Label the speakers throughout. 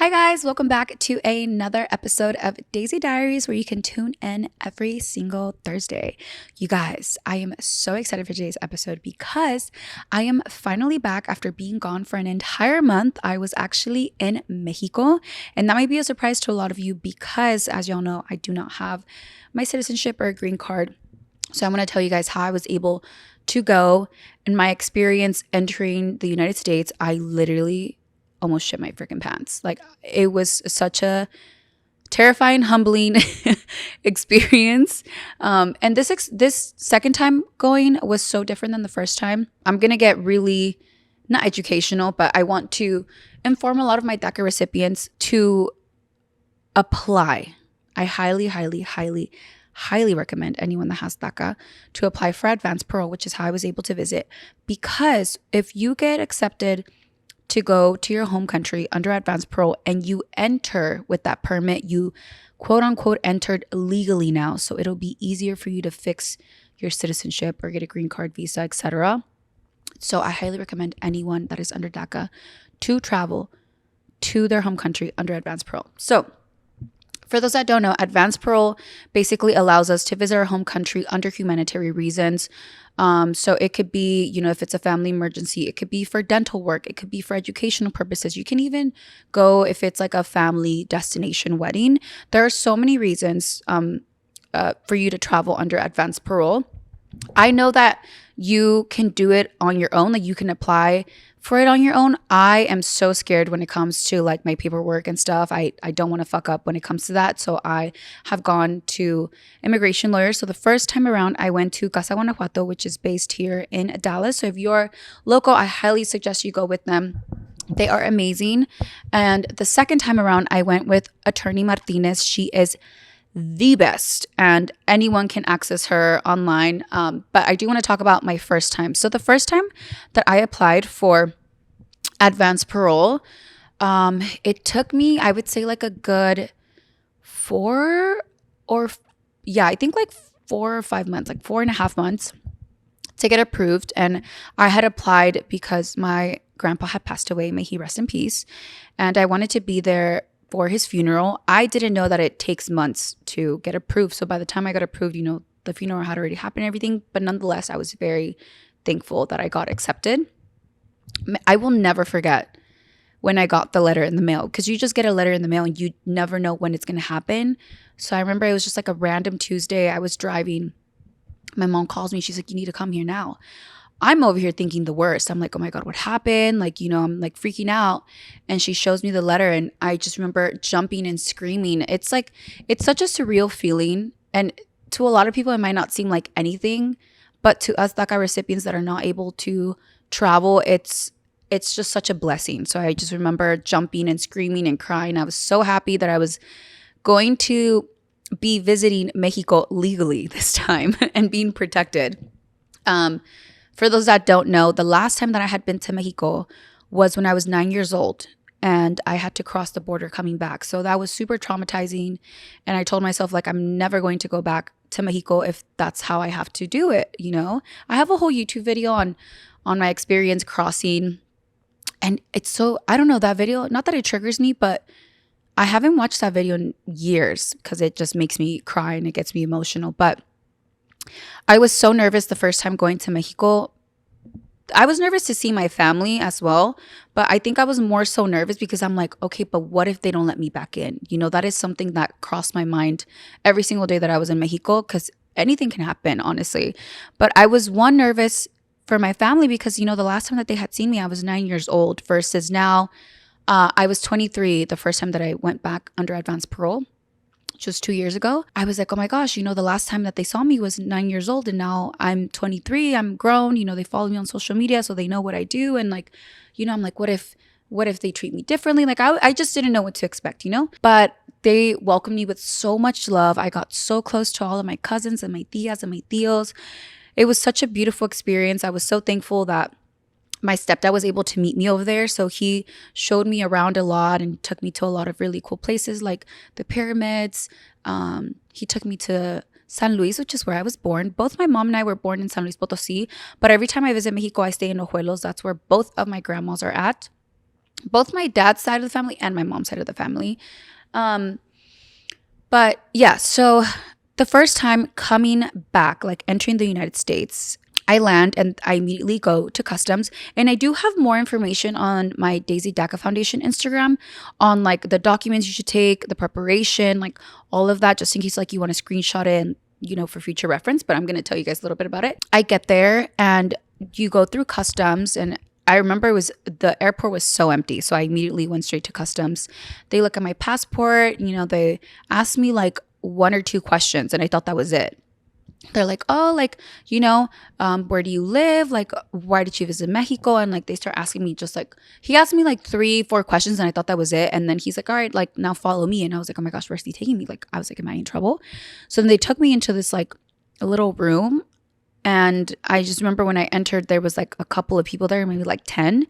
Speaker 1: Hi guys, welcome back to another episode of Daisy Diaries where you can tune in every single Thursday. You guys, I am so excited for today's episode because I am finally back after being gone for an entire month. I was actually in Mexico, and that might be a surprise to a lot of you because, as y'all know, I do not have my citizenship or green card. So I'm going to tell you guys how I was able to go and my experience entering the United States. I literally almost shit my freaking pants. Like, it was such a terrifying, humbling experience. And this second time going was so different than the first time. I'm gonna get really not educational, but I want to inform a lot of my DACA recipients to apply. I highly, highly, highly, highly recommend anyone that has DACA to apply for advanced parole, which is how I was able to visit. Because if you get accepted to go to your home country under advanced parole and you enter with that permit, you quote unquote entered legally now. So it'll be easier for you to fix your citizenship or get a green card, visa, etc. So I highly recommend anyone that is under DACA to travel to their home country under advanced parole. So for those that don't know, advanced parole basically allows us to visit our home country under humanitarian reasons. So it could be, if it's a family emergency, it could be for dental work, it could be for educational purposes. You can even go if it's like a family destination wedding. There are so many reasons for you to travel under advanced parole. I know that you can do it on your own, like you can apply for it on your own. I am so scared when it comes to like my paperwork and stuff. I don't want to fuck up when it comes to that. So I have gone to immigration lawyers. So the first time around, I went to Casa Guanajuato, which is based here in Dallas. So if you're local, I highly suggest you go with them. They are amazing. And the second time around, I went with Attorney Martinez. She is the best, and anyone can access her online. But I do want to talk about my first time. So the first time that I applied for advanced parole, it took me, I would say, like a good 4 or I think like 4 or 5 months, like 4.5 months to get approved. And I had applied because my grandpa had passed away, may he rest in peace, and I wanted to be there for his funeral. I didn't know that it takes months to get approved. So by the time I got approved, the funeral had already happened and everything. But nonetheless, I was very thankful that I got accepted. I will never forget when I got the letter in the mail, because you just get a letter in the mail and you never know when it's going to happen. So I remember it was just like a random Tuesday. I was driving. My mom calls me. She's like, "You need to come here now." I'm over here thinking the worst. I'm like, oh my God, what happened? Like, I'm like freaking out. And she shows me the letter and I just remember jumping and screaming. It's like, it's such a surreal feeling. And to a lot of people, it might not seem like anything, but to us DACA recipients that are not able to travel, it's just such a blessing. So I just remember jumping and screaming and crying. I was so happy that I was going to be visiting Mexico legally this time and being protected. For those that don't know, the last time that I had been to Mexico was when I was 9 years old and I had to cross the border coming back. So that was super traumatizing. And I told myself, like, I'm never going to go back to Mexico if that's how I have to do it. I have a whole YouTube video on my experience crossing. And it's so, I don't know, that video, not that it triggers me, but I haven't watched that video in years because it just makes me cry and it gets me emotional. But I was so nervous the first time going to Mexico. I was nervous to see my family as well, but I think I was more so nervous because I'm like, okay, but what if they don't let me back in? That is something that crossed my mind every single day that I was in Mexico, because anything can happen, honestly. But I was nervous for my family because, the last time that they had seen me, I was 9 years old versus now I was 23 the first time that I went back under advanced parole. Just 2 years ago. I was like, oh my gosh, the last time that they saw me was 9 years old and now I'm 23, I'm grown, they follow me on social media so they know what I do. And like, I'm like, what if they treat me differently? Like I just didn't know what to expect, but they welcomed me with so much love. I got so close to all of my cousins and my tias and my tios. It was such a beautiful experience. I was so thankful that my stepdad was able to meet me over there. So he showed me around a lot and took me to a lot of really cool places like the pyramids. He took me to San Luis, which is where I was born. Both my mom and I were born in San Luis Potosí. But every time I visit Mexico, I stay in Ojuelos. That's where both of my grandmas are at. both my dad's side of the family and my mom's side of the family. Um, but yeah, so the first time coming back, like entering the United States, I land and I immediately go to customs. And I do have more information on my Daisy DACA Foundation Instagram on like the documents you should take, the preparation, like all of that, just in case like you want to screenshot it and, you know, for future reference. But I'm going to tell you guys a little bit about it. I get there and you go through customs, and I remember the airport was so empty. So I immediately went straight to customs. They look at my passport, you know, they asked me like one or two questions, and I thought that was it. They're like, oh, like, you know, where do you live? Like, why did you visit Mexico? And like, they start asking me just like, he asked me like 3-4 questions, and I thought that was it. And then he's like, all right, like now follow me. And I was like, oh my gosh, where's he taking me? Like, I was like, am I in trouble? So then they took me into this like a little room. And I just remember when I entered, there was like a couple of people there, maybe like 10.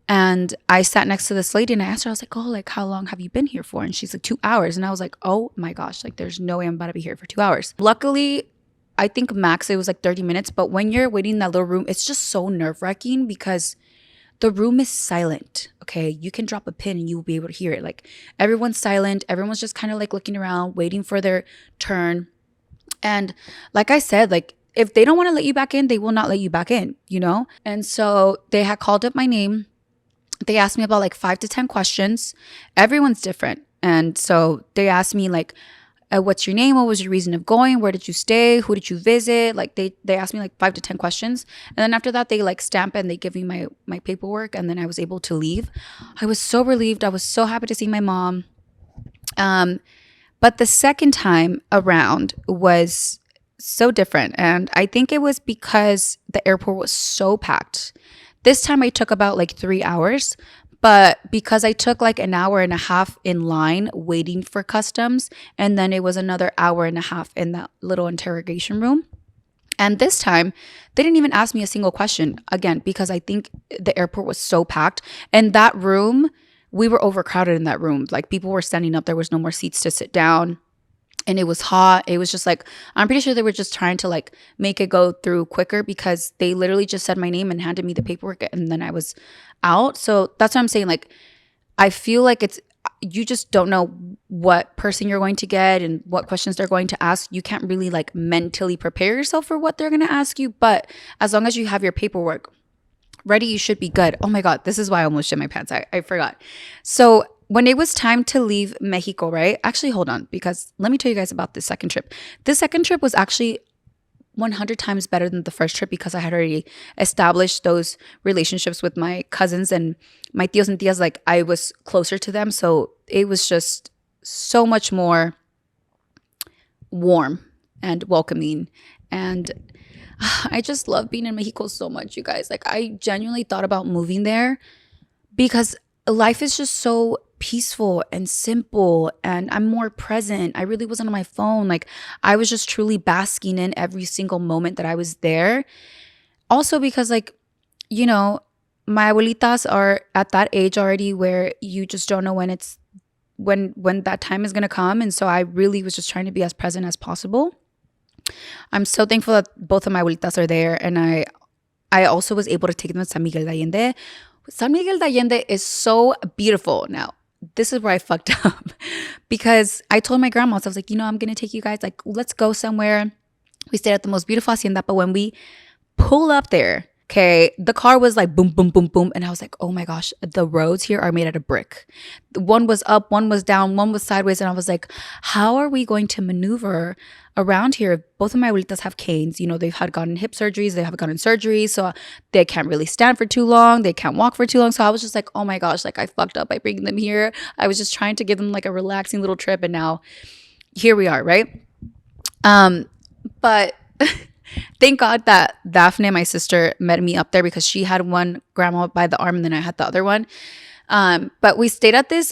Speaker 1: And I sat next to this lady and I asked her, I was like, oh, like, how long have you been here for? And she's like, 2 hours. And I was like, oh my gosh, like, there's no way I'm about to be here for 2 hours. Luckily, I think max it was like 30 minutes. But when you're waiting in that little room, it's just so nerve-wracking because the room is silent. Okay. You can drop a pin and you will be able to hear it. Like, everyone's silent. Everyone's just kind of like looking around, waiting for their turn. And like I said, like, if they don't want to let you back in, they will not let you back in, you know? And so they had called up my name. They asked me about like 5 to 10 questions. Everyone's different. And so they asked me like, what's your name? What was your reason of going? Where did you stay? Who did you visit? Like they asked me like 5 to 10 questions. And then after that, they like stamp and they give me my paperwork. And then I was able to leave. I was so relieved. I was so happy to see my mom. But the second time around was so different. And I think it was because the airport was so packed. This time I took about like 3 hours, but because I took like an hour and a half in line waiting for customs, and then it was another hour and a half in that little interrogation room. And this time they didn't even ask me a single question, again, because I think the airport was so packed. And that room, we were overcrowded in that room. Like, people were standing up. There was no more seats to sit down. And it was hot. It was just like, I'm pretty sure they were just trying to like make it go through quicker, because they literally just said my name and handed me the paperwork, and then I was out. So that's what I'm saying. Like, I feel like you just don't know what person you're going to get and what questions they're going to ask. You can't really like mentally prepare yourself for what they're going to ask you. But as long as you have your paperwork ready, you should be good. Oh my God, this is why I almost shit my pants. I forgot. So when it was time to leave Mexico, right? Actually, hold on, because let me tell you guys about this second trip. This second trip was actually 100 times better than the first trip, because I had already established those relationships with my cousins and my tios and tias. Like, I was closer to them. So it was just so much more warm and welcoming. And I just love being in Mexico so much, you guys. Like, I genuinely thought about moving there because life is just so peaceful and simple, and I'm more present. I really wasn't on my phone. Like, I was just truly basking in every single moment that I was there. Also because, like, you know, my abuelitas are at that age already where you just don't know when that time is going to come. And so I really was just trying to be as present as possible. I'm so thankful that both of my abuelitas are there, and I also was able to take them to San Miguel de Allende. San Miguel de Allende is so beautiful. Now, this is where I fucked up, because I told my grandmas, I was like, you know, I'm going to take you guys, like, let's go somewhere. We stayed at the most beautiful hacienda, but when we pull up there, okay, the car was like boom, boom, boom, boom. And I was like, oh my gosh, the roads here are made out of brick. One was up, one was down, one was sideways. And I was like, how are we going to maneuver around here? Both of my abuelitas have canes. You know, they've had gotten hip surgeries. They have gotten surgeries. So they can't really stand for too long. They can't walk for too long. So I was just like, oh my gosh, like, I fucked up by bringing them here. I was just trying to give them like a relaxing little trip. And now here we are, right? But thank God that Daphne, my sister, met me up there, because she had one grandma by the arm and then I had the other one. But we stayed at this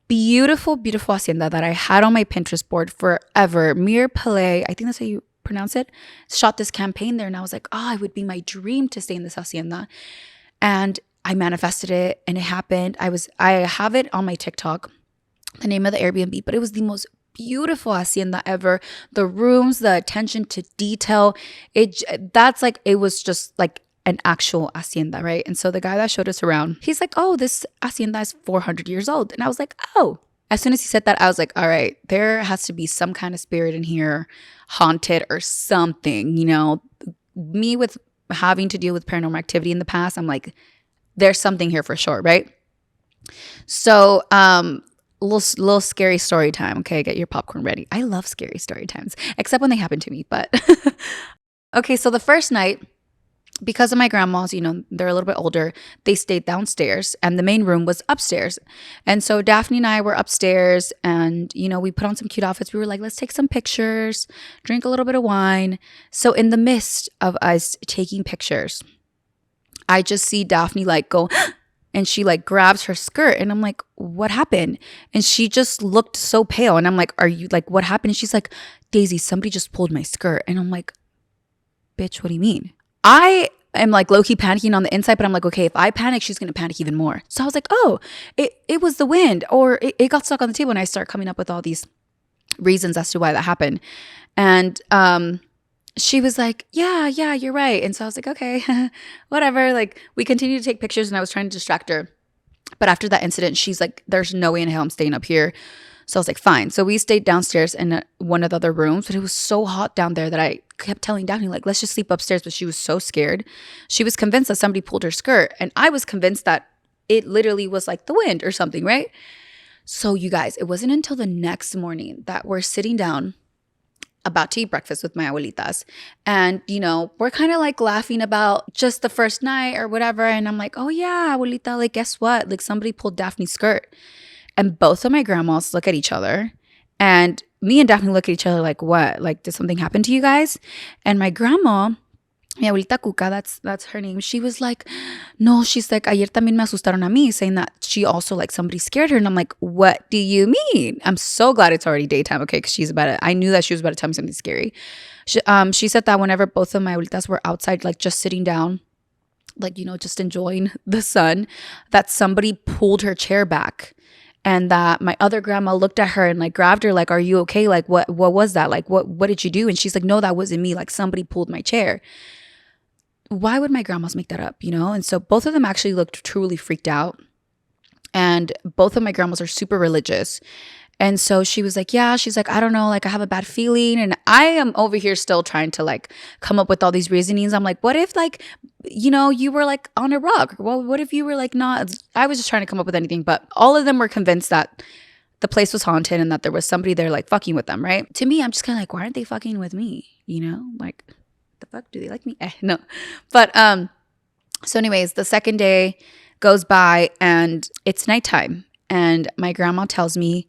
Speaker 1: beautiful, beautiful hacienda that I had on my Pinterest board forever. Mir Palais, I think that's how you pronounce it, shot this campaign there. And I was like, oh, it would be my dream to stay in this hacienda. And I manifested it, and it happened. I have it on my TikTok, the name of the Airbnb, but it was the most beautiful hacienda ever. The rooms, the attention to detail, it was just like an actual hacienda, right? And so the guy that showed us around, he's like, oh, this hacienda is 400 years old. And I was like, oh. As soon as he said that, I was like, all right, there has to be some kind of spirit in here, haunted or something, you know? Me with having to deal with paranormal activity in the past, I'm like, there's something here for sure, right? So, little scary story time. Okay, get your popcorn ready. I love scary story times, except when they happen to me. But okay, so the first night, because of my grandmas, you know, they're a little bit older, they stayed downstairs and the main room was upstairs. And so Daphne and I were upstairs and, you know, we put on some cute outfits. We were like, let's take some pictures, drink a little bit of wine. So in the midst of us taking pictures, I just see Daphne like go and she like grabs her skirt and I'm like, what happened? And she just looked so pale and I'm like, are you like, what happened? And she's like, Daisy, somebody just pulled my skirt. And I'm like, bitch, what do you mean? I am like low-key panicking on the inside, but I'm like, okay, if I panic, she's going to panic even more. So I was like, oh, it was the wind or it got stuck on the table. And I start coming up with all these reasons as to why that happened. And she was like, yeah, you're right. And so I was like, okay, whatever. Like we continued to take pictures and I was trying to distract her. But after that incident, she's like, there's no way in hell I'm staying up here. So I was like, fine. So we stayed downstairs in one of the other rooms, but it was so hot down there that I kept telling Daphne, like, let's just sleep upstairs. But she was so scared. She was convinced that somebody pulled her skirt. And I was convinced that it literally was like the wind or something, right? So you guys, it wasn't until the next morning that we're sitting down about to eat breakfast with my abuelitas. And, you know, we're kind of like laughing about just the first night or whatever. And I'm like, oh yeah, abuelita, like, guess what? Like somebody pulled Daphne's skirt. And both of my grandmas look at each other and me and Daphne look at each other like, what? Like, did something happen to you guys? And my grandma, mi abuelita Cuca, that's her name. She was like, no, she's like, ayer también me asustaron a mí, saying that she also like somebody scared her. And I'm like, what do you mean? I'm so glad it's already daytime. Okay. Cause I knew that she was about to tell me something scary. She said that whenever both of my abuelitas were outside, like just sitting down, like, you know, just enjoying the sun, that somebody pulled her chair back. And that my other grandma looked at her and like grabbed her, like, are you okay? Like, what was that? Like, what did you do? And she's like, no, that wasn't me. Like somebody pulled my chair. Why would my grandmas make that up? You know? And so both of them actually looked truly freaked out. And both of my grandmas are super religious. And so she was like, yeah, she's like, I don't know, like I have a bad feeling. And I am over here still trying to like come up with all these reasonings. I'm like, what if like, you know, you were like on a rock? Well, what if you were like not? I was just trying to come up with anything. But all of them were convinced that the place was haunted and that there was somebody there like fucking with them, right? To me, I'm just kind of like, why aren't they fucking with me? You know, like the fuck, do they like me? No. But so anyways, the second day goes by and it's nighttime. And my grandma tells me,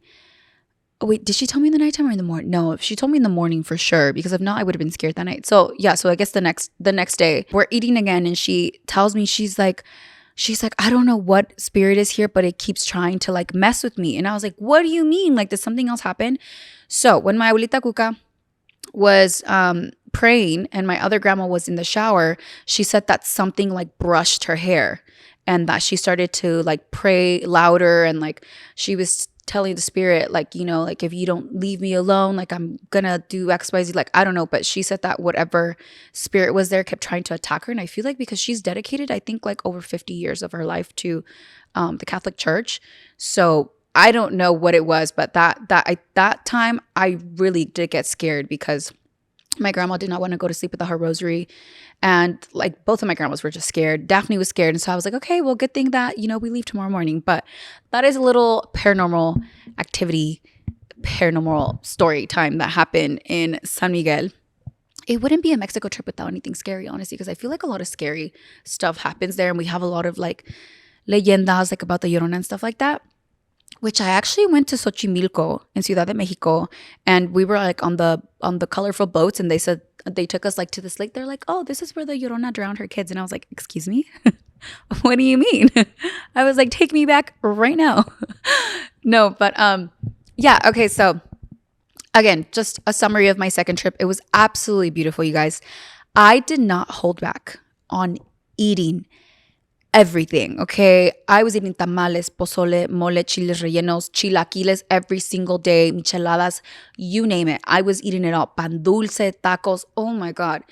Speaker 1: oh, wait, did she tell me in the nighttime or in the morning? No, she told me in the morning for sure, because if not, I would have been scared that night. So yeah, so I guess the next day we're eating again and she tells me, she's like, I don't know what spirit is here, but it keeps trying to like mess with me. And I was like, what do you mean? Like, did something else happen? So when my abuelita Cuca was praying and my other grandma was in the shower, she said that something like brushed her hair and that she started to like pray louder and like she was telling the spirit, like, you know, like if you don't leave me alone, like I'm gonna do XYZ, like I don't know. But she said that whatever spirit was there kept trying to attack her. And I feel like because she's dedicated, I think like over 50 years of her life to the Catholic Church. So I don't know what it was, but that time I really did get scared because my grandma did not want to go to sleep without her rosary. And like both of my grandmas were just scared. Daphne was scared. And so I was like, okay, well, good thing that, you know, we leave tomorrow morning. But that is a little paranormal story time that happened in San Miguel. It wouldn't be a Mexico trip without anything scary, honestly, because I feel like a lot of scary stuff happens there. And we have a lot of like leyendas like about the Llorona and stuff like that. Which I actually went to Xochimilco in Ciudad de Mexico, and we were like on the colorful boats, and they said they took us like to this lake. They're like, oh, this is where the Llorona drowned her kids. And I was like, excuse me? What do you mean? I was like, take me back right now. No, but yeah, okay, so again, just a summary of my second trip. It was absolutely beautiful, you guys. I did not hold back on eating everything, okay? I was eating tamales, pozole, mole, chiles rellenos, chilaquiles every single day, micheladas, you name it. I was eating it all. Pan dulce, tacos, oh my God.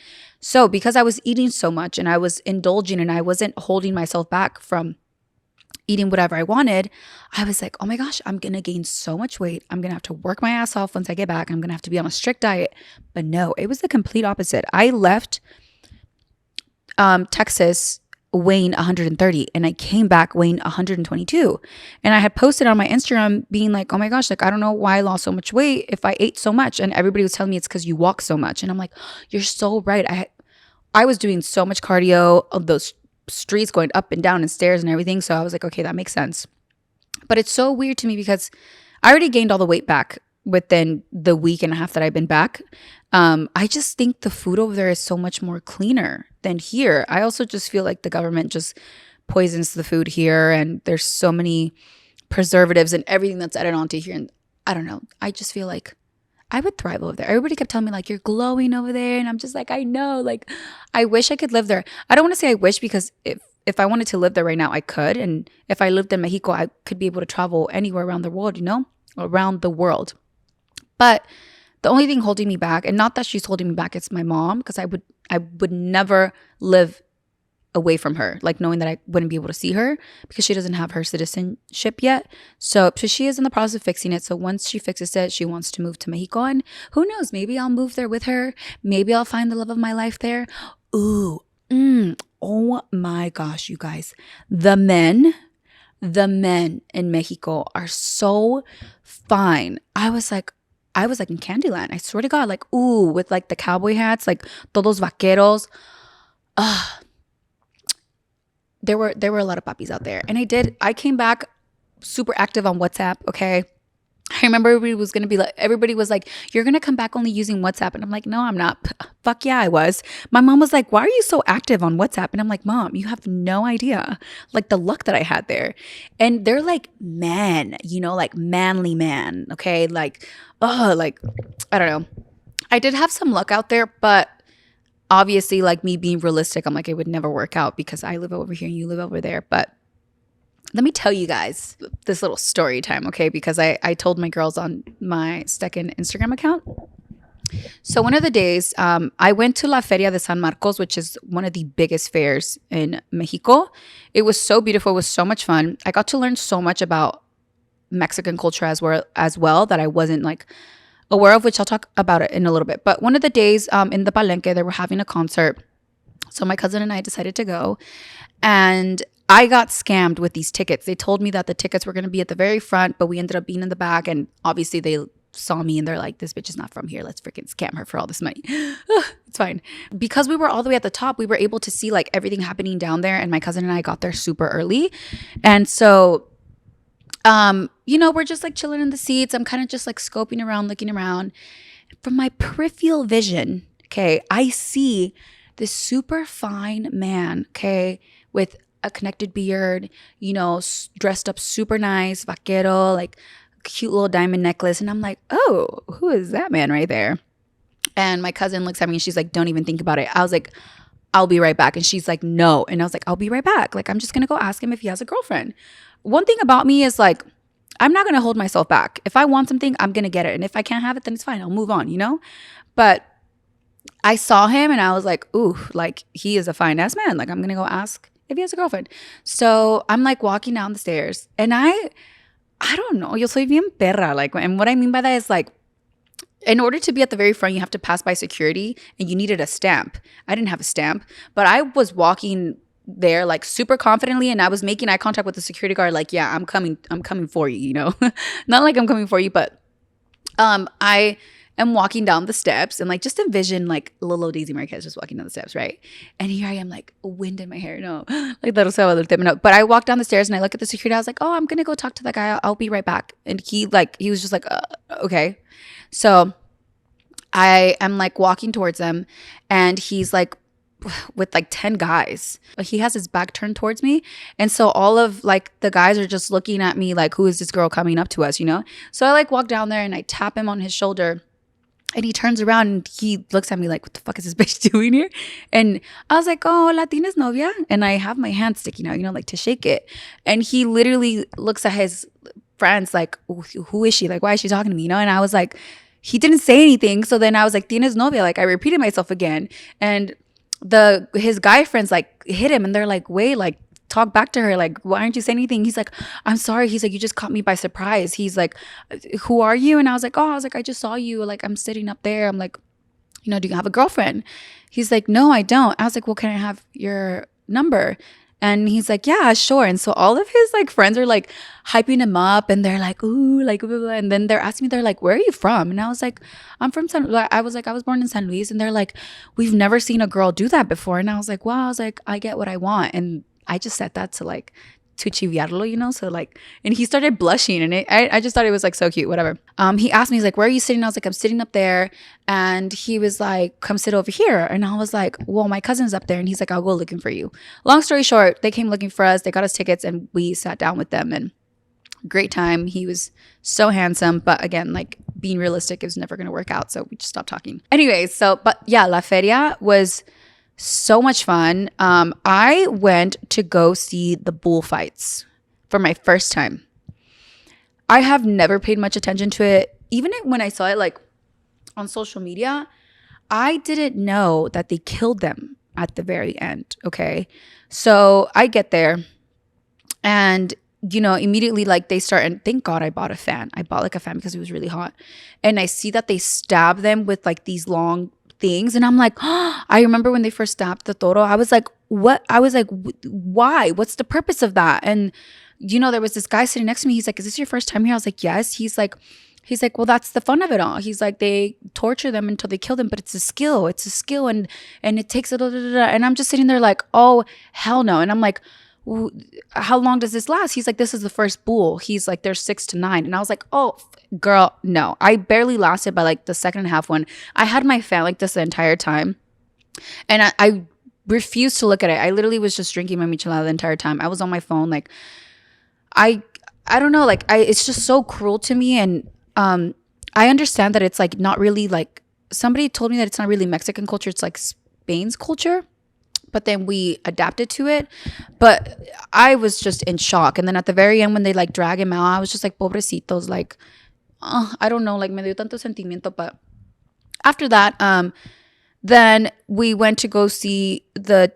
Speaker 1: So because I was eating so much and I was indulging and I wasn't holding myself back from eating whatever I wanted, I was like, oh my gosh, I'm going to gain so much weight. I'm going to have to work my ass off once I get back. I'm going to have to be on a strict diet. But no, it was the complete opposite. I left Texas weighing 130 and I came back weighing 122. And I had posted on my Instagram being like, oh my gosh, like I don't know why I lost so much weight if I ate so much. And everybody was telling me it's because you walk so much. And I'm like, you're so right. I was doing so much cardio of those streets going up and down and stairs and everything. So I was like, okay, that makes sense. But it's so weird to me because I already gained all the weight back within the week and a half that I've been back. I just think the food over there is so much more cleaner than here. I also just feel like the government just poisons the food here and there's so many preservatives and everything that's added onto here. And I don't know. I just feel like I would thrive over there. Everybody kept telling me like, you're glowing over there. And I'm just like, I know, like, I wish I could live there. I don't want to say I wish because if I wanted to live there right now, I could. And if I lived in Mexico, I could be able to travel anywhere around the world, around the world. But the only thing holding me back, and not that she's holding me back, it's my mom, because I would never live away from her, like knowing that I wouldn't be able to see her because she doesn't have her citizenship yet. So she is in the process of fixing it. So once she fixes it, she wants to move to Mexico. And who knows, maybe I'll move there with her. Maybe I'll find the love of my life there. Ooh, oh my gosh, you guys. The men in Mexico are so fine. I was like in Candyland. I swear to God, like, ooh, with like the cowboy hats, like todos vaqueros. There were a lot of puppies out there. And I came back super active on WhatsApp, okay? I remember everybody was like, you're going to come back only using WhatsApp. And I'm like, no, I'm not. Fuck yeah, I was. My mom was like, why are you so active on WhatsApp? And I'm like, Mom, you have no idea, like the luck that I had there. And they're like men, like manly man, okay? Like, like, I don't know. I did have some luck out there, but obviously, like me being realistic, I'm like, it would never work out because I live over here and you live over there. But let me tell you guys this little story time, okay? Because I told my girls on my second Instagram account. So one of the days, I went to La Feria de San Marcos, which is one of the biggest fairs in Mexico. It was so beautiful. It was so much fun. I got to learn so much about Mexican culture as well that I wasn't like aware of, which I'll talk about it in a little bit. But one of the days in the Palenque, they were having a concert. So my cousin and I decided to go. And I got scammed with these tickets. They told me that the tickets were going to be at the very front, but we ended up being in the back. And obviously they saw me and they're like, this bitch is not from here. Let's freaking scam her for all this money. It's fine. Because we were all the way at the top, we were able to see like everything happening down there. And my cousin and I got there super early. And so we're just like chilling in the seats. I'm kind of just like scoping around, looking around. From my peripheral vision, okay, I see this super fine man, okay, with a connected beard, dressed up super nice, vaquero, like cute little diamond necklace. And I'm like, oh, who is that man right there? And my cousin looks at me and she's like, don't even think about it. I was like, I'll be right back. And she's like, no. And I was like, I'll be right back. Like, I'm just going to go ask him if he has a girlfriend. One thing about me is like, I'm not going to hold myself back. If I want something, I'm going to get it. And if I can't have it, then it's fine. I'll move on, But I saw him and I was like, ooh, like he is a fine ass man. Like I'm going to go ask if he has a girlfriend. So I'm like walking down the stairs and I don't know. Yo soy bien perra. Like, and what I mean by that is like, in order to be at the very front, you have to pass by security and you needed a stamp. I didn't have a stamp, but I was walking there like super confidently and I was making eye contact with the security guard like, yeah, I'm coming for you, Not like I'm coming for you, but I am walking down the steps and like just envision like little Daisy Marquez just walking down the steps, right? And here I am like wind in my hair, like that no. But I walked down the stairs and I look at the security. I was like, oh, I'm gonna go talk to that guy. I'll be right back. And he was just like, okay. So I am like walking towards him and he's like with like 10 guys. He has his back turned towards me. And so all of like the guys are just looking at me like, who is this girl coming up to us, So I like walk down there and I tap him on his shoulder And he turns around and he looks at me like, what the fuck is this bitch doing here? And I was like, oh, la tienes novia? And I have my hand sticking out, like to shake it. And he literally looks at his friends like, who is she? Like, why is she talking to me? And I was like, he didn't say anything. So then I was like, tienes novia? Like, I repeated myself again. And his guy friends like hit him and they're like, wait, like, talk back to her, like, why aren't you saying anything? He's like, I'm sorry. He's like, you just caught me by surprise. He's like, who are you? And I was like, I just saw you, like, I'm sitting up there. I'm like, do you have a girlfriend? He's like, no, I don't. I was like, well, can I have your number? And he's like, yeah, sure. And so all of his like friends are like hyping him up and they're like, ooh, like, blah, blah. And then they're asking me, they're like, where are you from? And I was like, I'm from I was born in San Luis. And they're like, we've never seen a girl do that before. And I was like, wow, I get what I want. And I just said that to like, to chiviarlo, so like, and he started blushing and I just thought it was like so cute, whatever. He asked me, he's like, where are you sitting? I was like, I'm sitting up there. And he was like, come sit over here. And I was like, well, my cousin's up there. And he's like, I'll go looking for you. Long story short, they came looking for us. They got us tickets and we sat down with them and great time. He was so handsome, but again, like being realistic is never going to work out. So we just stopped talking. Anyways, but yeah, La Feria was so much fun. I went to go see the Bullfights for my first time. I have never paid much attention to it. Even when I saw it like on social media, I didn't know that they killed them at the very end. Okay. So I get there and immediately like they start, and thank God I bought a fan. I bought like a fan because it was really hot. And I see that they stab them with like these long things. And I'm like, oh, I remember when they first stabbed the toro, I was like, what? I was like, why? What's the purpose of that? And, there was this guy sitting next to me. He's like, is this your first time here? I was like, yes. He's like, well, that's the fun of it all. He's like, they torture them until they kill them, but it's a skill. It's a skill. And it takes it. And I'm just sitting there like, oh, hell no. And I'm like, how long does this last? He's like, this is the first bull. He's like, there's 6 to 9. And I was like, oh, girl, no. I barely lasted by like the second and a half one. I had my fan like this the entire time. And I refused to look at it. I literally was just drinking my michelada the entire time. I was on my phone. Like, I don't know. Like, it's just so cruel to me. And I understand that it's like not really like, somebody told me that it's not really Mexican culture. It's like Spain's culture. But then we adapted to it. But I was just in shock. And then at the very end, when they like drag him out, I was just like, pobrecitos, like, I don't know, like me dio tanto sentimiento. But after that, then we went to go see the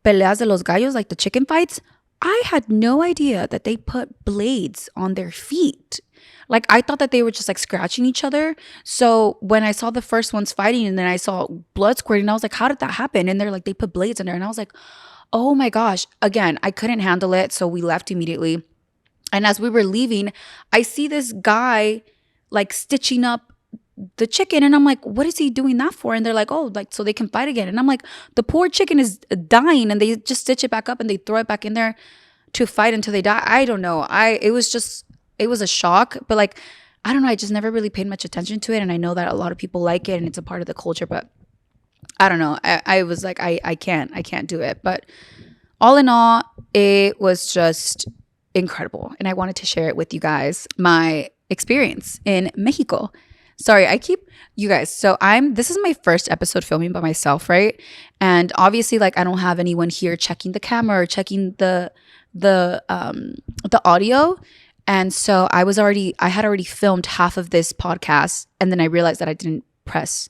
Speaker 1: peleas de los gallos, like the chicken fights. I had no idea that they put blades on their feet. Like, I thought that they were just like scratching each other. So when I saw the first ones fighting and then I saw blood squirting, I was like, how did that happen? And they're like, they put blades in there. And I was like, oh my gosh. Again, I couldn't handle it. So we left immediately. And as we were leaving, I see this guy like stitching up the chicken. And I'm like, what is he doing that for? And they're like, oh, like, so they can fight again. And I'm like, the poor chicken is dying. And they just stitch it back up and they throw it back in there to fight until they die. I don't know. It was a shock, but like, I don't know. I just never really paid much attention to it. And I know that a lot of people like it and it's a part of the culture, but I don't know. I was like, I can't do it. But all in all, it was just incredible. And I wanted to share it with you guys, my experience in Mexico. Sorry, you guys. So this is my first episode filming by myself, right? And obviously like I don't have anyone here checking the camera or checking the audio. And so I had already filmed half of this podcast, and then I realized that I didn't press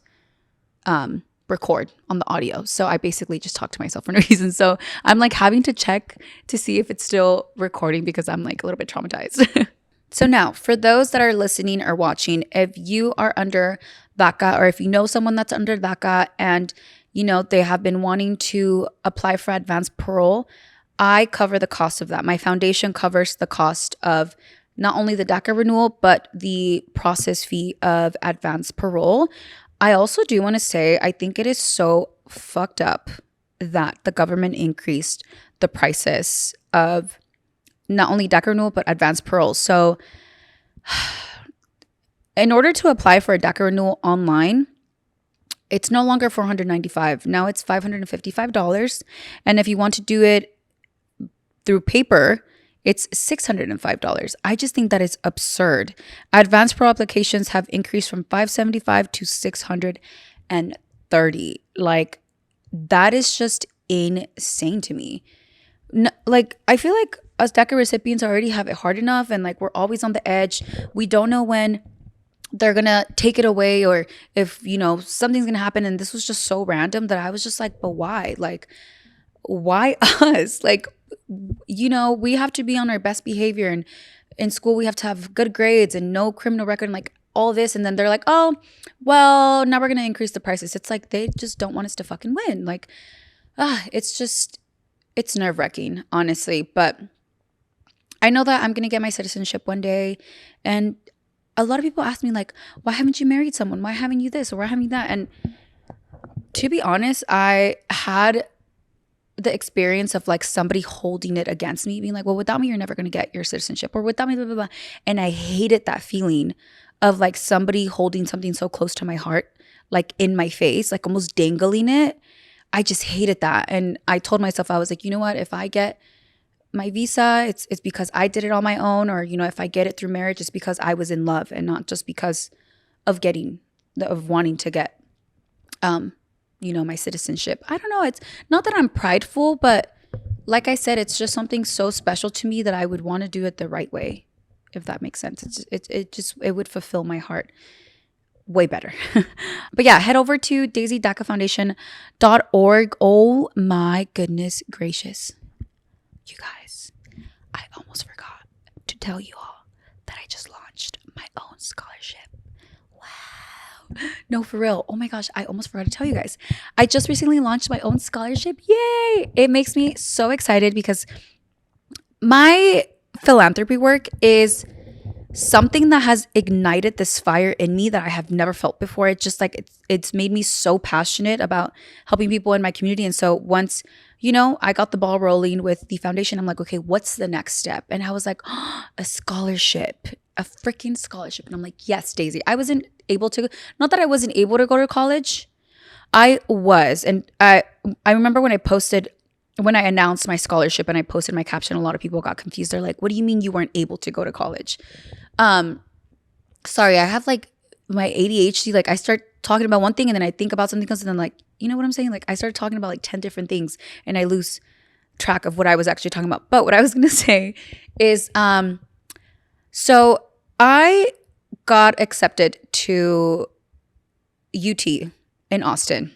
Speaker 1: record on the audio. So I basically just talked to myself for no reason. So I'm like having to check to see if it's still recording because I'm like a little bit traumatized. So now, for those that are listening or watching, if you are under DACA or if you know someone that's under DACA and they have been wanting to apply for advanced parole, I cover the cost of that. My foundation covers the cost of not only the DACA renewal, but the process fee of advanced parole. I also do want to say, I think it is so fucked up that the government increased the prices of not only DACA renewal, but advanced parole. So in order to apply for a DACA renewal online, it's no longer $495. Now it's $555. And if you want to do it through paper, it's $605. I just think that is absurd. Advanced Pro applications have increased from 575 to 630. Like, that is just insane to me. Like, I feel like us DACA recipients already have it hard enough, and like we're always on the edge. We don't know when they're gonna take it away, or if something's gonna happen. And this was just so random that I was just like, but why? Like, why us? Like, we have to be on our best behavior, and in school we have to have good grades and no criminal record and like all this. And then they're like, oh, well, now we're gonna increase the prices. It's like they just don't want us to fucking win. Like, it's nerve-wracking, honestly. But I know that I'm gonna get my citizenship one day, and a lot of people ask me like, why haven't you married someone? Why haven't you this, or why haven't you that? And to be honest, I had the experience of like somebody holding it against me, being like, well, without me, you're never going to get your citizenship, or without me, blah, blah, blah. And I hated that feeling of like somebody holding something so close to my heart, like in my face, like almost dangling it. I just hated that. And I told myself, I was like, you know what? If I get my visa, it's because I did it on my own. Or, if I get it through marriage, it's because I was in love, and not just because of wanting to get, my citizenship. I don't know. It's not that I'm prideful, but like I said, it's just something so special to me that I would want to do it the right way, if that makes sense. It would fulfill my heart way better. But yeah, head over to daisydacafoundation.org. Oh my goodness gracious. You guys, I almost forgot to tell you all that I just launched my own scholarship. No, for real. Oh my gosh, I almost forgot to tell you guys. I just recently launched my own scholarship. Yay! It makes me so excited because my philanthropy work is something that has ignited this fire in me that I have never felt before. It's just like it's made me so passionate about helping people in my community. And so once I got the ball rolling with the foundation, I'm like, okay, what's the next step? And I was like, oh, a scholarship, a freaking scholarship. And I'm like, yes, Daisy. I wasn't able to, not that I wasn't able to go to college. I was. And I remember when I announced my scholarship and I posted my caption, a lot of people got confused. They're like, what do you mean you weren't able to go to college? Sorry, I have like my ADHD. Like, I start talking about one thing and then I think about something else, and then like, you know what I'm saying? Like, I started talking about like 10 different things and I lose track of what I was actually talking about. But what I was going to say is, so I got accepted to UT in Austin,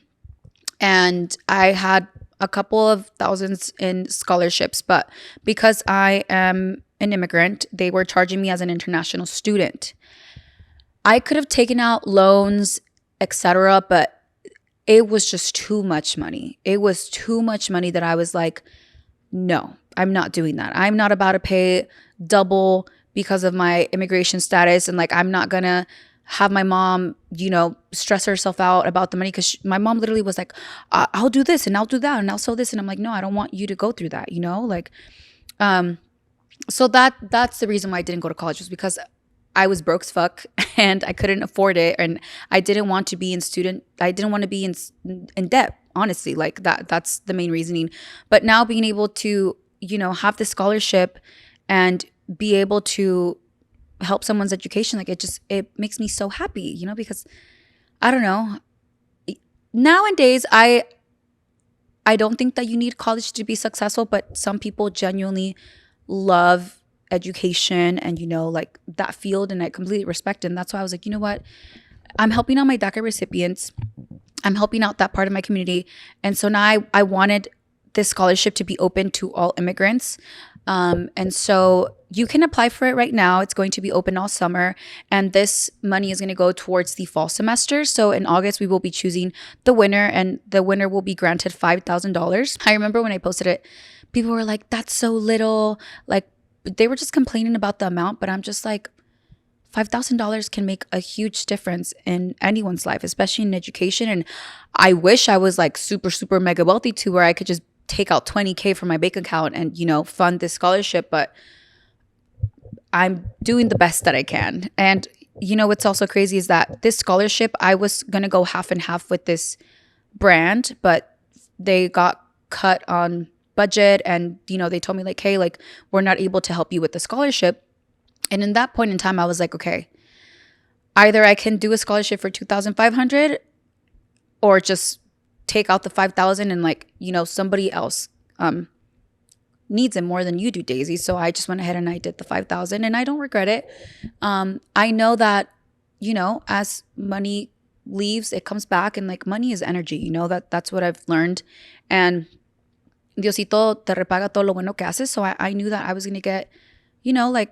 Speaker 1: and I had a couple of thousands in scholarships, but because I am an immigrant, they were charging me as an international student. I could have taken out loans, etc., but it was just too much money. It was too much money that I was like, no, I'm not doing that. I'm not about to pay double because of my immigration status, and like, I'm not gonna have my mom, stress herself out about the money, because my mom literally was like, I'll do this and I'll do that and I'll sell this. And I'm like, no, I don't want you to go through that, like, so that's the reason why I didn't go to college, was because I was broke as fuck and I couldn't afford it. And I didn't want to be I didn't want to be in debt, honestly. Like, that's the main reasoning. But now being able to, have this scholarship and be able to help someone's education, like, it makes me so happy, because I don't know. Nowadays, I don't think that you need college to be successful, but some people genuinely love education and, like, that field, and I completely respect it. And that's why I was like, you know what? I'm helping out my DACA recipients. I'm helping out that part of my community. And so now I wanted this scholarship to be open to all immigrants. And so you can apply for it right now. It's going to be open all summer, and this money is going to go towards the fall semester. So in August, we will be choosing the winner, and the winner will be granted $5,000. I remember when I posted it, people were like, that's so little. Like, they were just complaining about the amount, but I'm just like, $5,000 can make a huge difference in anyone's life, especially in education. And I wish I was like super, super mega wealthy to where I could just take out $20,000 from my bank account and, fund this scholarship. But I'm doing the best that I can. And, what's also crazy is that this scholarship, I was going to go half and half with this brand, but they got cut on budget, and they told me like, hey, like, we're not able to help you with the scholarship. And in that point in time, I was like, okay, either I can do a scholarship for 2,500 or just take out the 5,000, and like, somebody else needs it more than you do, Daisy. So I just went ahead and I did the 5,000, and I don't regret it. I know that, as money leaves, it comes back, and like, money is energy, that's what I've learned. And Diosito te repaga todo lo bueno que haces. So I knew that I was going to get, like,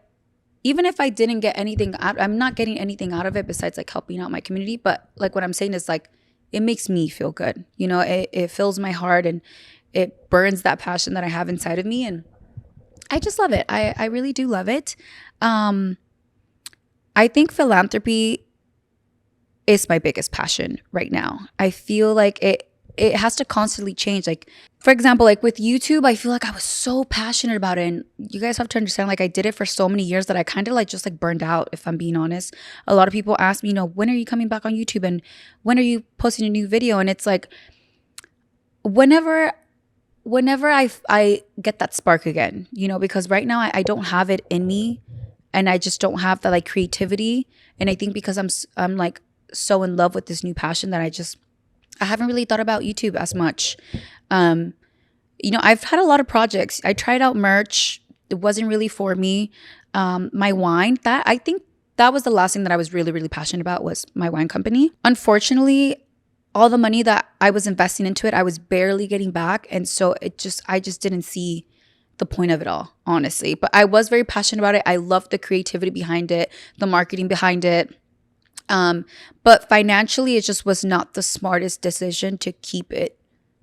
Speaker 1: even if I didn't get anything out, I'm not getting anything out of it besides like helping out my community. But like, what I'm saying is like, it makes me feel good. It fills my heart, and it burns that passion that I have inside of me. And I just love it. I really do love it. I think philanthropy is my biggest passion right now. I feel like it has to constantly change. Like, for example, like with YouTube, I feel like I was so passionate about it. And you guys have to understand, like, I did it for so many years that I kind of like just like burned out, if I'm being honest. A lot of people ask me, when are you coming back on YouTube? And when are you posting a new video? And it's like, whenever I get that spark again, because right now I don't have it in me, and I just don't have that like creativity. And I think because I'm like so in love with this new passion that I haven't really thought about YouTube as much. I've had a lot of projects. I tried out merch. It wasn't really for me. My wine, I think that was the last thing that I was really, really passionate about, was my wine company. Unfortunately, all the money that I was investing into it, I was barely getting back. And so I just didn't see the point of it all, honestly. But I was very passionate about it. I loved the creativity behind it, the marketing behind it. But financially, it just was not the smartest decision to keep it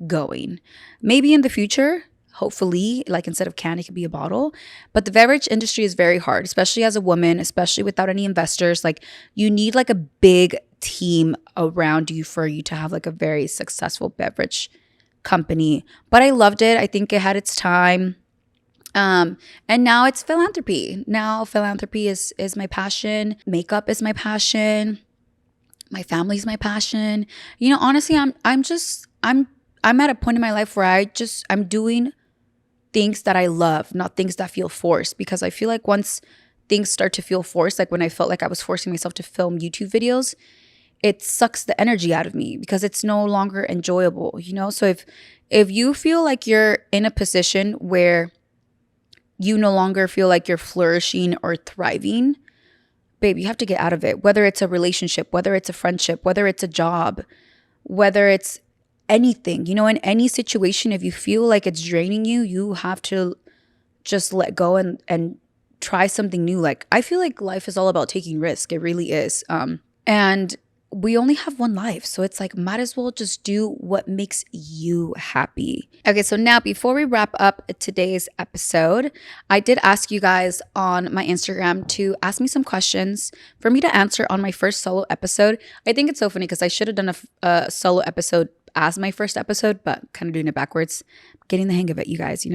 Speaker 1: going. Maybe in the future, hopefully, like instead of can, it could be a bottle. But the beverage industry is very hard, especially as a woman, especially without any investors. Like, you need like a big team around you for you to have like a very successful beverage company. But I loved it. I think it had its time. And now it's philanthropy. Now philanthropy is my passion. Makeup is my passion. My family's my passion. Honestly, I'm at a point in my life where I'm doing things that I love, not things that feel forced. Because I feel like once things start to feel forced, like when I felt like I was forcing myself to film YouTube videos, it sucks the energy out of me because it's no longer enjoyable, So if you feel like you're in a position where you no longer feel like you're flourishing or thriving, babe, you have to get out of it. Whether it's a relationship, whether it's a friendship, whether it's a job, whether it's anything, in any situation, if you feel like it's draining you, you have to just let go and try something new. Like, I feel like life is all about taking risk. It really is. And we only have one life. So it's like, might as well just do what makes you happy. Okay, so now before we wrap up today's episode, I did ask you guys on my Instagram to ask me some questions for me to answer on my first solo episode. I think it's so funny because I should have done a solo episode as my first episode, but kind of doing it backwards. Getting the hang of it, you guys,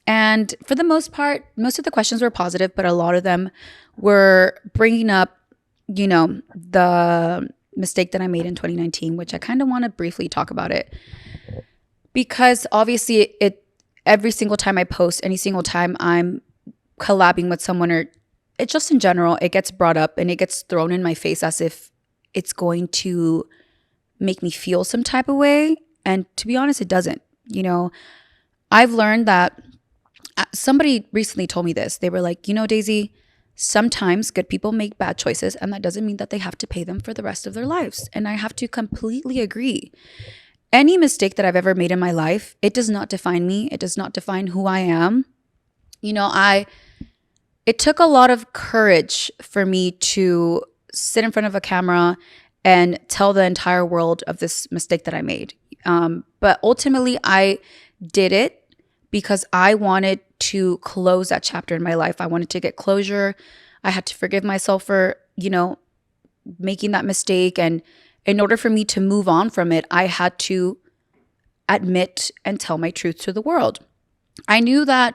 Speaker 1: And for the most part, most of the questions were positive, but a lot of them were bringing up the mistake that I made in 2019, which I kind of want to briefly talk about it. Because obviously every single time I post, any single time I'm collabing with someone, or it just in general, it gets brought up and it gets thrown in my face as if it's going to make me feel some type of way. And to be honest, it doesn't. I've learned that somebody recently told me this. They were like, Daisy, sometimes good people make bad choices, and that doesn't mean that they have to pay them for the rest of their lives. And I have to completely agree. Any mistake that I've ever made in my life, it does not define me. It does not define who I am. It took a lot of courage for me to sit in front of a camera and tell the entire world of this mistake that I made. But ultimately, I did it because I wanted to close that chapter in my life. I wanted to get closure. I had to forgive myself for, making that mistake. And in order for me to move on from it, I had to admit and tell my truth to the world. I knew that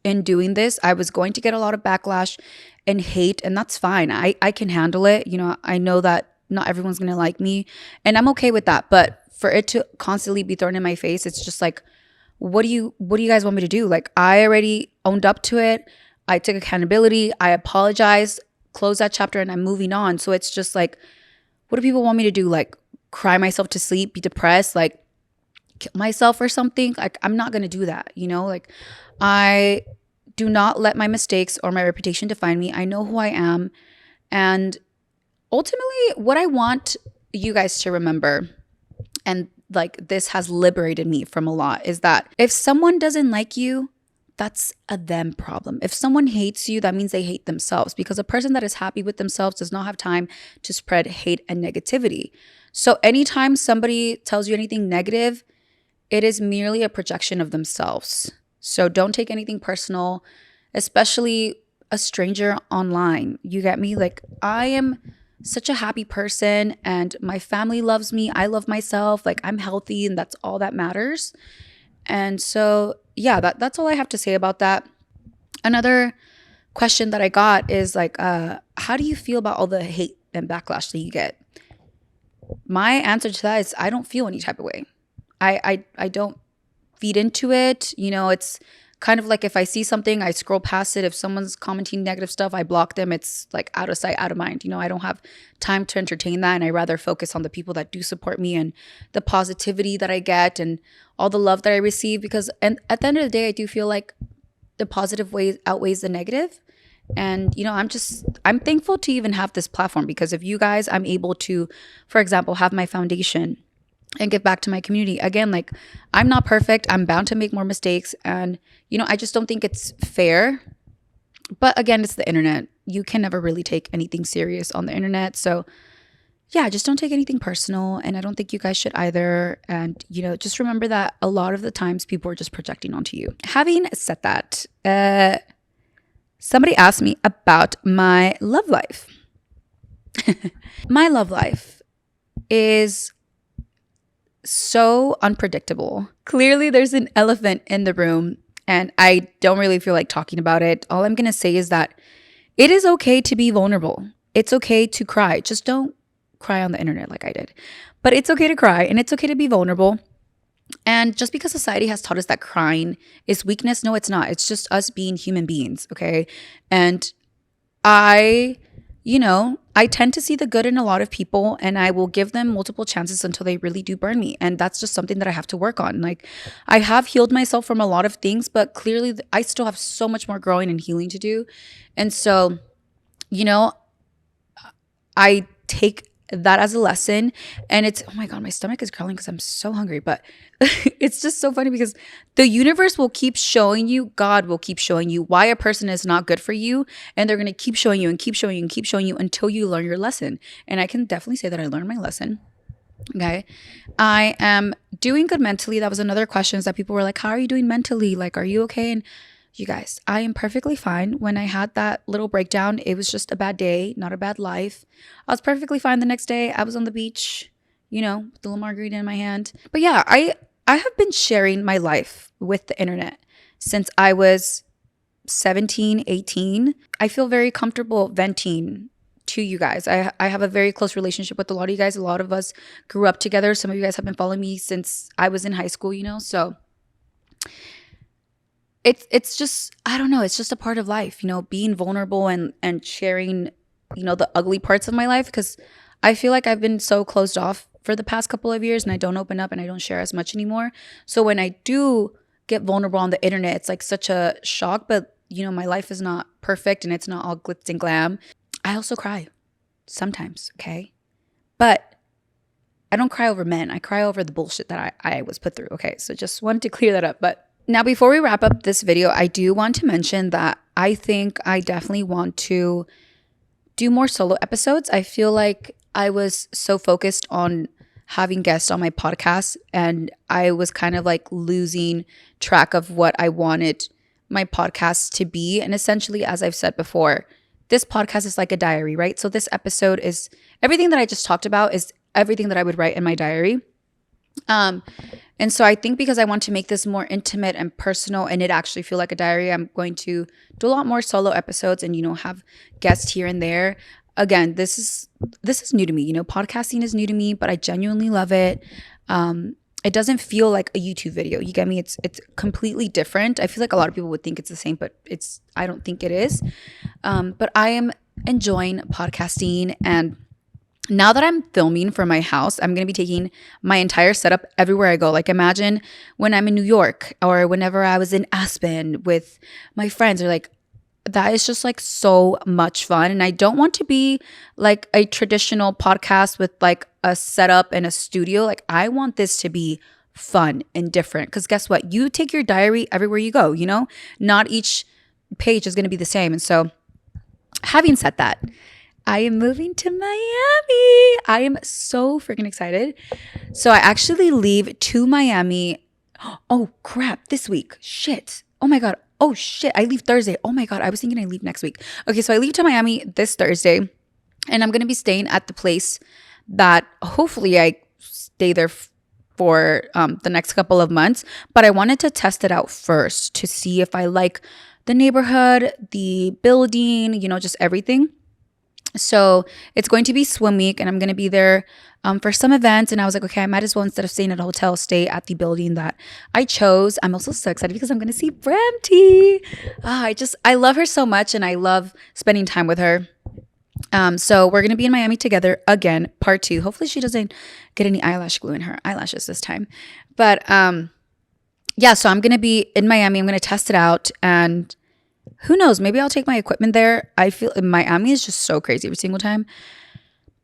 Speaker 1: in doing this, I was going to get a lot of backlash and hate, and that's fine. I can handle it. I know that not everyone's going to like me, and I'm okay with that. But for it to constantly be thrown in my face, it's just like, what do you guys want me to do? Like, I already owned up to it. I took accountability. I apologized, closed that chapter, and I'm moving on. So it's just like, what do people want me to do? Like, cry myself to sleep, be depressed, like kill myself or something? Like, I'm not going to do that, Like, I do not let my mistakes or my reputation define me. I know who I am. And ultimately, what I want you guys to remember, and like this has liberated me from a lot, is that if someone doesn't like you, that's a them problem. If someone hates you, that means they hate themselves, because a person that is happy with themselves does not have time to spread hate and negativity. So anytime somebody tells you anything negative, it is merely a projection of themselves. So don't take anything personal, especially a stranger online. You get me? Like, I am such a happy person and my family loves me. I love myself. Like, I'm healthy and that's all that matters. And so, yeah, that's all I have to say about that. Another question that I got is like, how do you feel about all the hate and backlash that you get? My answer to that is I don't feel any type of way. I don't feed into it. It's kind of like if I see something, I scroll past it. If someone's commenting negative stuff, I block them. It's like out of sight, out of mind. I don't have time to entertain that. And I rather focus on the people that do support me and the positivity that I get and all the love that I receive. Because and at the end of the day, I do feel like the positive ways outweighs the negative. And, I'm thankful to even have this platform, because of you guys, I'm able to, for example, have my foundation and give back to my community. Again, like, I'm not perfect. I'm bound to make more mistakes. And, I just don't think it's fair. But again, it's the internet. You can never really take anything serious on the internet. So yeah, just don't take anything personal. And I don't think you guys should either. And, just remember that a lot of the times people are just projecting onto you. Having said that, somebody asked me about my love life. My love life is so unpredictable. Clearly, there's an elephant in the room, and I don't really feel like talking about it. All I'm going to say is that it is okay to be vulnerable. It's okay to cry. Just don't cry on the internet like I did. But it's okay to cry, and it's okay to be vulnerable. And just because society has taught us that crying is weakness, no, it's not. It's just us being human beings, okay? And I tend to see the good in a lot of people, and I will give them multiple chances until they really do burn me. And that's just something that I have to work on. Like, I have healed myself from a lot of things, but clearly I still have so much more growing and healing to do. And so, I take that as a lesson. And it's, oh my God, my stomach is growling because I'm so hungry. But it's just so funny because the universe will keep showing you, God will keep showing you why a person is not good for you. And they're going to keep showing you and keep showing you and keep showing you until you learn your lesson. And I can definitely say that I learned my lesson. Okay. I am doing good mentally. That was another question, that people were like, how are you doing mentally? Like, are you okay? And you guys, I am perfectly fine. When I had that little breakdown, it was just a bad day, not a bad life. I was perfectly fine the next day. I was on the beach, with a little margarita in my hand. But yeah, I have been sharing my life with the internet since I was 17, 18. I feel very comfortable venting to you guys. I have a very close relationship with a lot of you guys. A lot of us grew up together. Some of you guys have been following me since I was in high school, so it's just, I don't know, it's just a part of life, being vulnerable and sharing, the ugly parts of my life, because I feel like I've been so closed off for the past couple of years, and I don't open up and I don't share as much anymore. So when I do get vulnerable on the internet, it's like such a shock. But my life is not perfect and it's not all glitz and glam. I also cry sometimes, okay? But I don't cry over men. I cry over the bullshit that I was put through, okay? So just wanted to clear that up. But now, before we wrap up this video, I do want to mention that I think I definitely want to do more solo episodes. I feel like I was so focused on having guests on my podcast, and I was kind of like losing track of what I wanted my podcast to be. And essentially, as I've said before, this podcast is like a diary, right? So this episode is everything that I just talked about is everything that I would write in my diary. And so I think because I want to make this more intimate and personal and it actually feel like a diary, I'm going to do a lot more solo episodes and, have guests here and there. Again, this is new to me. Podcasting is new to me, but I genuinely love it. it doesn't feel like a YouTube video. You get me? It's completely different. I feel like a lot of people would think it's the same, but I don't think it is. But I am enjoying podcasting, and now that I'm filming for my house, I'm going to be taking my entire setup everywhere I go. Like imagine when I'm in New York or whenever I was in Aspen with my friends, or like that is just like so much fun. And I don't want to be like a traditional podcast with like a setup and a studio. Like I want this to be fun and different, because guess what? You take your diary everywhere you go, not each page is going to be the same. And so having said that, I am moving to Miami. I am so freaking excited. So I actually leave to Miami. Oh crap, this week. Shit. Oh my God. Oh shit. I leave Thursday. Oh my God. I was thinking I leave next week. Okay, so I leave to Miami this Thursday, and I'm going to be staying at the place that hopefully I stay there for the next couple of months. But I wanted to test it out first to see if I like the neighborhood, the building, just everything. So it's going to be swim week, and I'm going to be there for some events. And I was like, okay, I might as well, instead of staying at a hotel, stay at the building that I chose. I'm also so excited because I'm going to see Bramty. I love her so much, and I love spending time with her. So we're going to be in Miami together again, part 2. Hopefully she doesn't get any eyelash glue in her eyelashes this time. But yeah, so I'm going to be in Miami. I'm going to test it out, and who knows? Maybe I'll take my equipment there. I feel Miami is just so crazy every single time.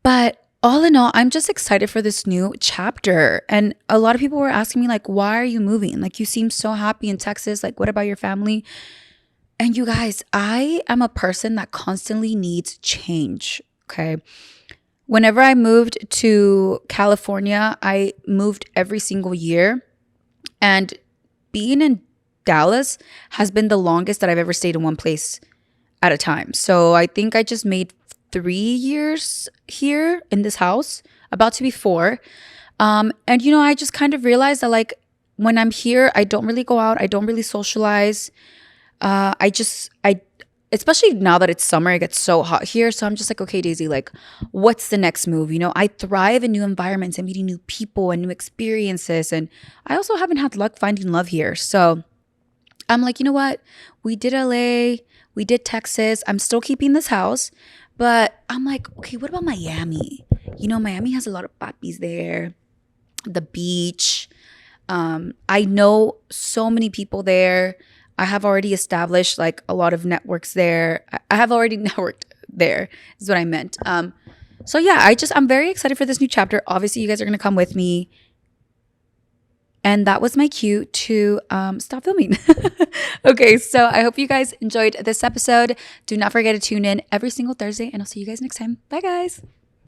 Speaker 1: But all in all, I'm just excited for this new chapter. And a lot of people were asking me, like, why are you moving? Like, you seem so happy in Texas. Like, what about your family? And you guys, I am a person that constantly needs change. Okay. Whenever I moved to California, I moved every single year. And being in Dallas has been the longest that I've ever stayed in one place at a time. So I think I just made 3 years here in this house, about to be 4. And I just kind of realized that like when I'm here, I don't really go out. I don't really socialize. Especially now that it's summer, it gets so hot here. So I'm just like, okay, Daisy, like what's the next move? I thrive in new environments and meeting new people and new experiences. And I also haven't had luck finding love here. So I'm like, you know what? We did LA, we did Texas. I'm still keeping this house, but I'm like, okay, what about Miami? Miami has a lot of papis there, the beach. I know so many people there. I have already established like a lot of networks there. I have already networked there is what I meant. So yeah, I'm very excited for this new chapter. Obviously, you guys are going to come with me. And that was my cue to stop filming. Okay, so I hope you guys enjoyed this episode. Do not forget to tune in every single Thursday, and I'll see you guys next time. Bye, guys.